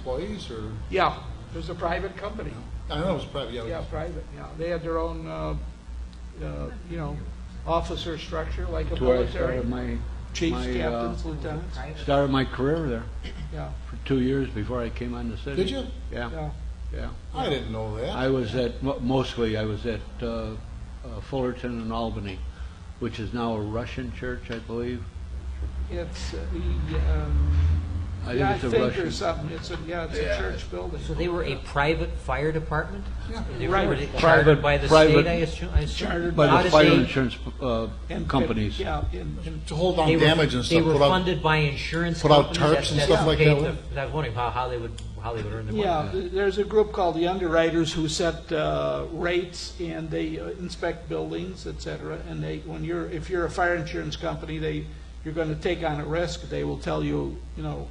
employees or? Yeah, it was a private company. I know it was private, yeah. Yeah, private, yeah. They had their own, you know, officer structure like a That's where I military. started my Chiefs, captains, lieutenants. started my career there Yeah, for 2 years before I came on the city. Did you? Yeah, yeah. yeah. I didn't know that. I was at, mostly I was at Fullerton and Albany, which is now a Russian church, I believe. It's, I yeah, I think it's a think Russian. there's something, it's a church building. So they were a private fire department? They were Right. chartered by the Private- state, I assume? Chartered By How the did fire they- insurance And- companies. Yeah, To hold on They were- damage and They stuff. were put out- funded by insurance put out companies? tarps and That- stuff that like paid that? the- I was wondering how they would earn their money. yeah, there's a group called the underwriters who set rates and they inspect buildings, et cetera. And they, if you're a fire insurance company, you're going to take on a risk. They will tell you, you know,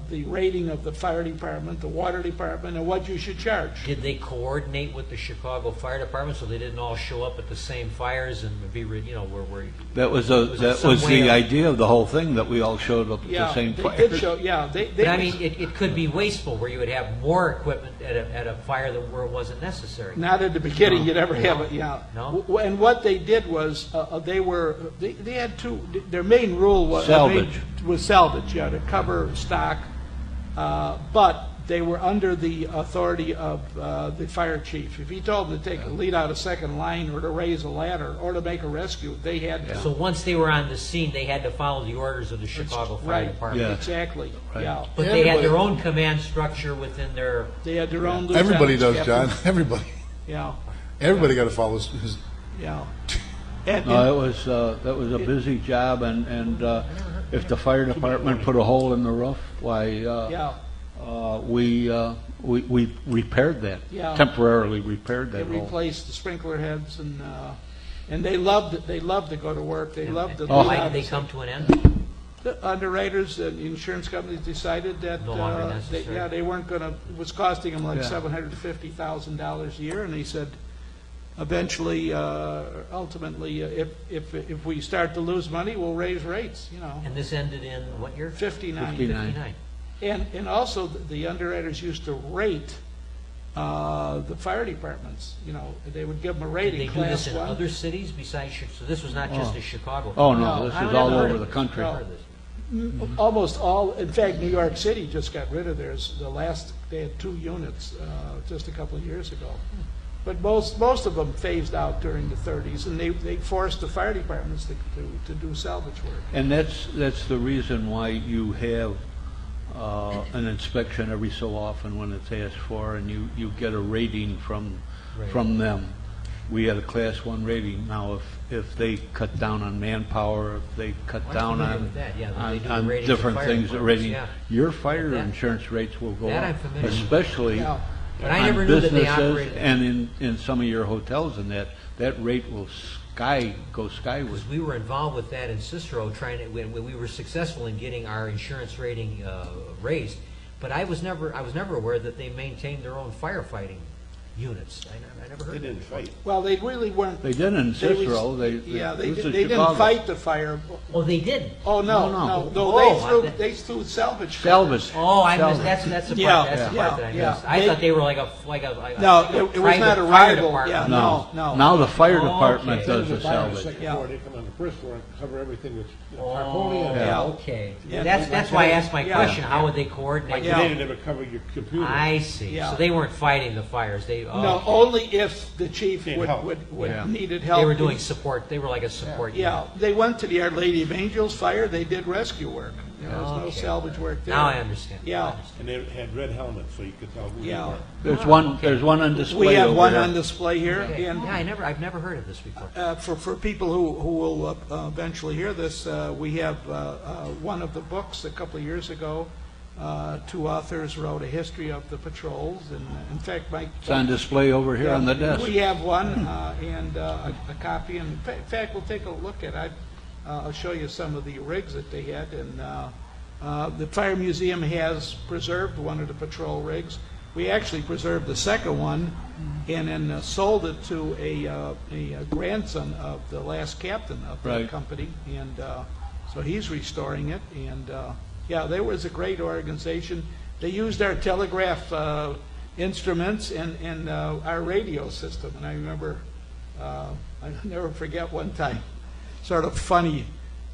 the rating of the fire department, the water department, and what you should charge. Did they coordinate with the Chicago Fire Department so they didn't all show up at the same fires and be, you know, where That was Was it some way the of- idea of the whole thing, that we all showed up at Yeah, the same they fire. did show, yeah. But I mean, it could be wasteful where you would have more equipment at a fire where it wasn't necessary. Not at the beginning, you'd ever have it, yeah. No? And what they did was, they had their main rule was. Salvage. Was salvage, yeah, to cover stock. But they were under the authority of the fire chief. If he told them to take a lead out a second line or to raise a ladder or to make a rescue, they had to. So once they were on the scene, they had to follow the orders of the Chicago Fire Right, Department. Yeah. exactly, Right. yeah. But they had their Everybody- own command structure within their... They had their own Everybody lieutenants, does, John. captains. Everybody. Yeah, Everybody got to follow his. yeah. And- No, that was a busy job, and if the fire department put a hole in the roof, why, Yeah, we repaired that, Yeah. temporarily repaired they that hole. replaced the sprinkler heads and they loved it. They loved to go to work. They loved to. Why did they come to an end? The underwriters and insurance companies decided that, No longer necessary. yeah, they weren't gonna, it was costing them like Yeah. $750,000 a year, and they said, eventually, ultimately, if we start to lose money, we'll raise rates, you know. And this ended in what year? 59. 59. 59. And also, the underwriters used to rate the fire departments, you know, they would give them a Did rating, they do class this in 1. other cities besides, so this was not just a Chicago? Oh, thing? no, this I is never all heard over of the this. country. Never heard of this. Almost all, in fact, New York City just got rid of theirs. They had 2 units just a couple of years ago. But most of them phased out during the 30s, and they forced the fire departments to do salvage work. And that's the reason why you have an inspection every so often when it's asked for, and you get a rating from them. We had a Class 1 rating. Now, if they cut down on manpower, if they cut I'm down familiar on with that, yeah, they do the on ratings of different fire things, the departments, rating, yeah. your fire That- insurance rates will go that I'm up, familiar with. especially Yeah. But I on never knew that they businesses operated. and in some of your hotels, and that rate will go skyward. Because we were involved with that in Cicero, when we were successful in getting our insurance rating raised. But I was never aware that they maintained their own firefighting units. I never heard. They of that. didn't fight. Well, they really weren't. They did in they was- Cicero. They didn't Chicago. fight the fire. Oh, they did. Oh, no, No. no, they threw salvage. Salvage. Oh, I Salvage. missed. That's the part. Yeah, That's the yeah, part that I yeah. missed. I thought they were like a No, it was not a private fire rival, department. yeah. No, No. Now the fire Okay. department Instead does of the fire on the salvage. second Yeah. floor, they come on the first floor and cover everything with Oh, tarpaulin. Yeah. okay. Yeah. That's why I asked my Yeah. question. How would they Like coordinate? Yeah. today, they never cover your computer. I see. Yeah. So they weren't fighting the fires. No, only if the chief Need help. Yeah. needed help. They were doing support. They were like a support. Yeah, they went to the Our Lady of Angels fire, they did rescue work. There was no Okay. salvage work there. Now I understand. Yeah. I understand. And they had red helmets, so you could tell who they Yeah. were. There's okay. one on display We have over one there. on display here, Okay. and Yeah, I've never heard of this before. for people who will eventually hear this, we have one of the books a couple of years ago. 2 authors wrote a history of the patrols, and in fact, Mike. It's on display over here on the desk. We have one and a copy, and in fact, we'll take a look at it. I'll show you some of the rigs that they had, and the Fire Museum has preserved one of the patrol rigs. We actually preserved the second one and then sold it to a grandson of the last captain of the Right. company, and so he's restoring it. And yeah, there was a great organization. they used our telegraph instruments and our radio system. And I remember, I'll never forget one time, sort of funny,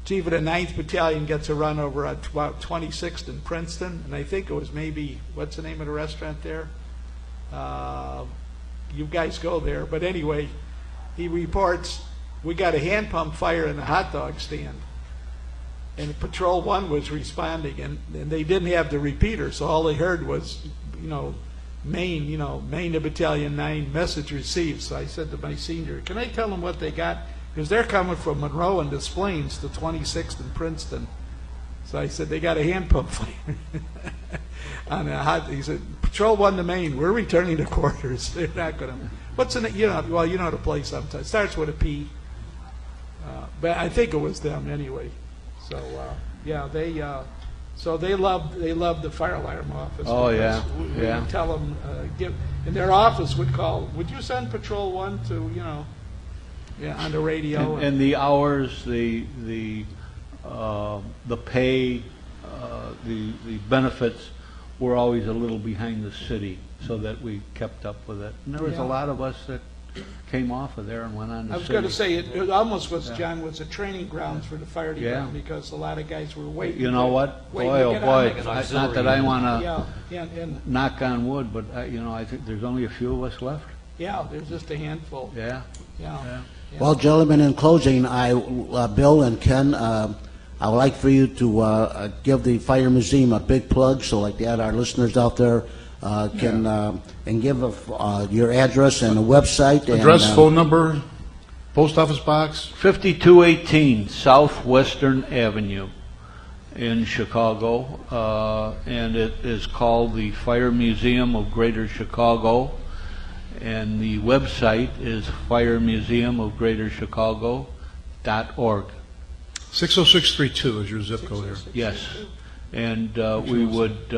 Chief of the 9th Battalion gets a run over at about 26th and Princeton, and I think it was maybe, what's the name of the restaurant there? You guys go there. But anyway, he reports, we got a hand pump fire in the hot dog stand. And Patrol 1 was responding, and they didn't have the repeater, so all they heard was, Maine to Battalion 9, message received. So I said to my senior, can I tell them what they got? Because they're coming from Monroe and Des Plaines to 26th and Princeton. So I said, they got a hand pump fire. He said, Patrol 1 to Maine, we're returning to quarters. They're not going to. What's in it? You know the place sometimes. Starts with a P. But I think it was them anyway. So yeah, they loved the fire alarm office. Oh, yeah, We yeah. would tell them, and their office would call, would you send Patrol 1 to, on the radio? And the hours, the pay, the benefits were always a little behind the city, so that we kept up with it. And there was Yeah. a lot of us that came off of there and went on to I was city. going to say, it almost was, John, was a training grounds for the fire department, Yeah. because a lot of guys were waiting. You know what? waiting Boy, to oh get on boy, it. Like an not that I want to Yeah, and knock on wood, but I think there's only a few of us left. yeah, there's just a handful. Yeah. Yeah. Yeah. Well, gentlemen, in closing, Bill and Ken, I would like for you to give the Fire Museum a big plug, so like that our listeners out there can and give your address and a website. Address, and, phone number, post office box. 5218 Southwestern Avenue in Chicago, and it is called the Fire Museum of Greater Chicago, and the website is firemuseumofgreaterchicago.org. 60632 is your zip code here. Yes, and we would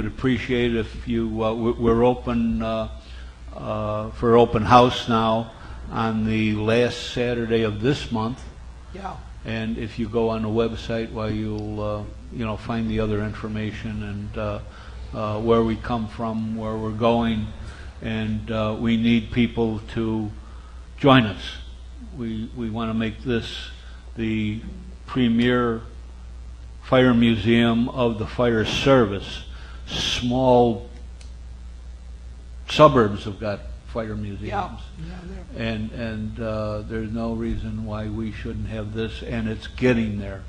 appreciate if you, we're open for open house now on the last Saturday of this month, Yeah. and if you go on the website, you'll find the other information and where we come from, where we're going, and we need people to join us. We want to make this the premier fire museum of the fire service. Small suburbs have got fire museums. Yeah. And there's no reason why we shouldn't have this, and it's getting there.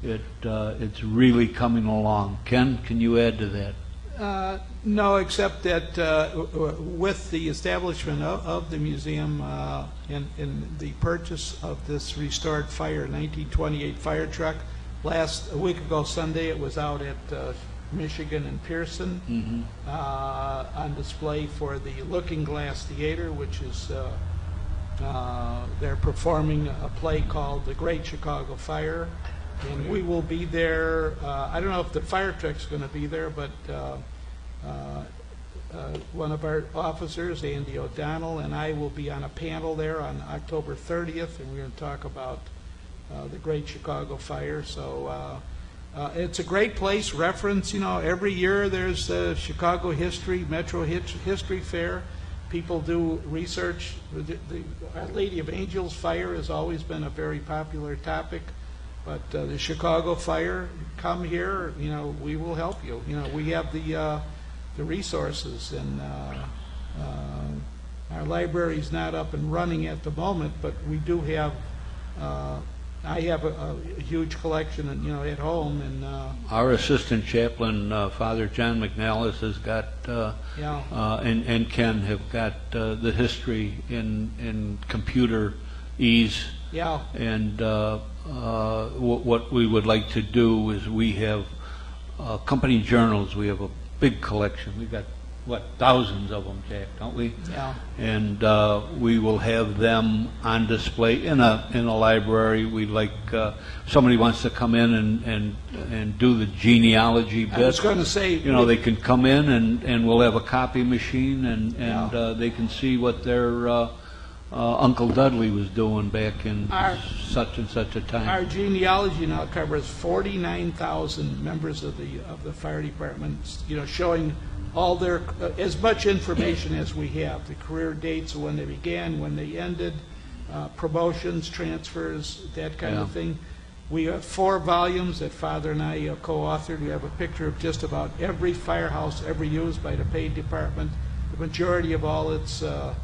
It's really coming along. Ken, can you add to that? No, except that with the establishment of the museum and the purchase of this restored 1928 fire truck, a week ago Sunday, it was out at Michigan and Pearson on display for the Looking Glass Theater, which is they're performing a play called The Great Chicago Fire, and we will be there. I don't know if the fire truck's going to be there, but one of our officers, Andy O'Donnell, and I will be on a panel there on October 30th, and we're going to talk about the Great Chicago Fire. So it's a great place. Reference, every year there's a Chicago History, Metro History Fair. People do research. The Our Lady of Angels Fire has always been a very popular topic. But the Chicago Fire, come here, we will help you. We have the resources, and our library's not up and running at the moment, but we do have, I have a huge collection, at home, and Our assistant chaplain, Father John McNellis, has got, and Ken have got the history in computer ease. yeah, And what we would like to do is we have company journals. We have a big collection. We've got, thousands of them, Jack, don't we? yeah. And we will have them on display in a library. We'd like, somebody wants to come in and do the genealogy bit. I was going to say, They can come in and we'll have a copy machine and Yeah. they can see what their Uncle Dudley was doing back in Our- such and such a time. Our genealogy now covers 49,000 members of the fire department, showing all their, as much information as we have, the career dates of when they began, when they ended, promotions, transfers, that kind of Yeah. thing. We have 4 volumes that Father and I co-authored. We have a picture of just about every firehouse ever used by the paid department, the majority of all its of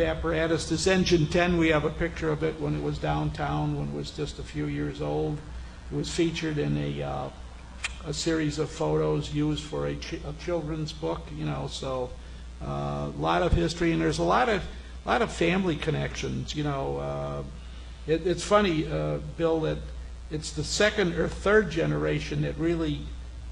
apparatus. This engine 10, we have a picture of it when it was downtown, when it was just a few years old. It was featured in a series of photos used for a children's book, so a lot of history, and there's a lot of family connections. It's funny, Bill, that it's the second or third generation that really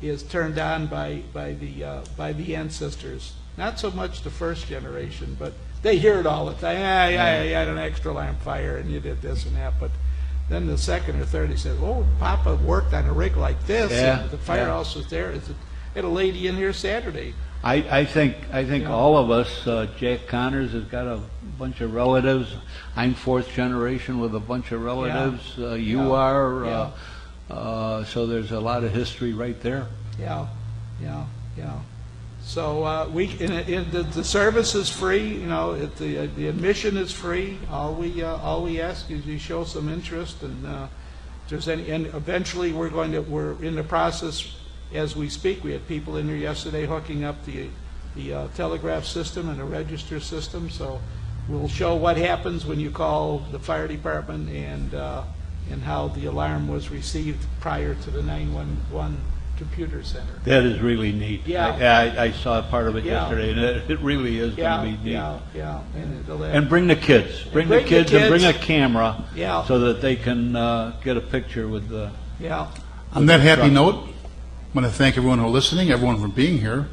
is turned on by the ancestors. Not so much the first generation, but they hear it all the time. Yeah, you had an extra lamp fire and you did this and that. But then the second or third, he said, "Oh, Papa worked on a rig like this. Yeah, And the firehouse was there. Had a lady in here Saturday." I think all of us, Jack Connors has got a bunch of relatives. I'm 4th generation with a bunch of relatives. You Yeah. are. Yeah. So there's a lot of history right there. Yeah. So the service is free. The admission is free. All we ask is you show some interest, and if there's any. And eventually, we're in the process as we speak. We had people in here yesterday hooking up the telegraph system and the register system. So we'll show what happens when you call the fire department and how the alarm was received prior to the 911 computer center. That is really neat. Yeah. I saw part of it Yeah. yesterday, and it really is going to be neat. Yeah. And bring the kids. Bring the bring the kids and bring a kids. camera Yeah. so that they can get a picture with the. Yeah. On that happy Truck. note, I want to thank everyone who is listening, everyone for being here.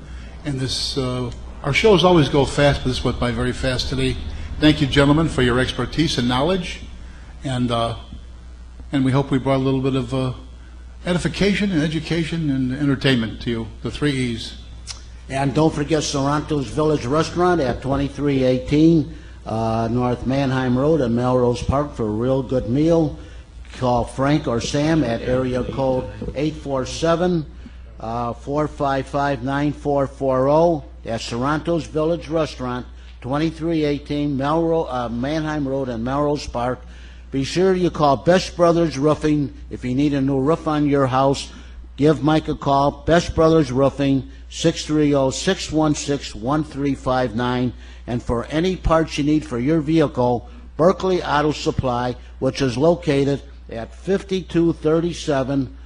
And this, our shows always go fast, but this went by very fast today. Thank you, gentlemen, for your expertise and knowledge. And we hope we brought a little bit of edification and education and entertainment to you, the 3 E's. And don't forget Sorrento's Village Restaurant at 2318 North Manheim Road in Melrose Park for a real good meal. Call Frank or Sam at area code 847-455-9440. That's Sorrento's Village Restaurant, 2318 Manheim Road in Melrose Park. Be sure you call Best Brothers Roofing if you need a new roof on your house. Give Mike a call, Best Brothers Roofing, 630-616-1359. And for any parts you need for your vehicle, Berkeley Auto Supply, which is located at 5237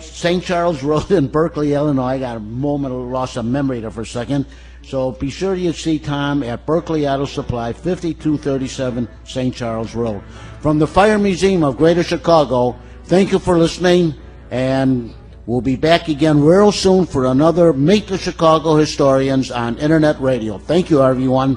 St. Charles Road in Berkeley, Illinois. I got a moment of loss of memory there for a second. So be sure you see Tom at Berkeley Auto Supply, 5237 St. Charles Road. From the Fire Museum of Greater Chicago, thank you for listening, and we'll be back again real soon for another Meet the Chicago Historians on Internet Radio. Thank you, everyone.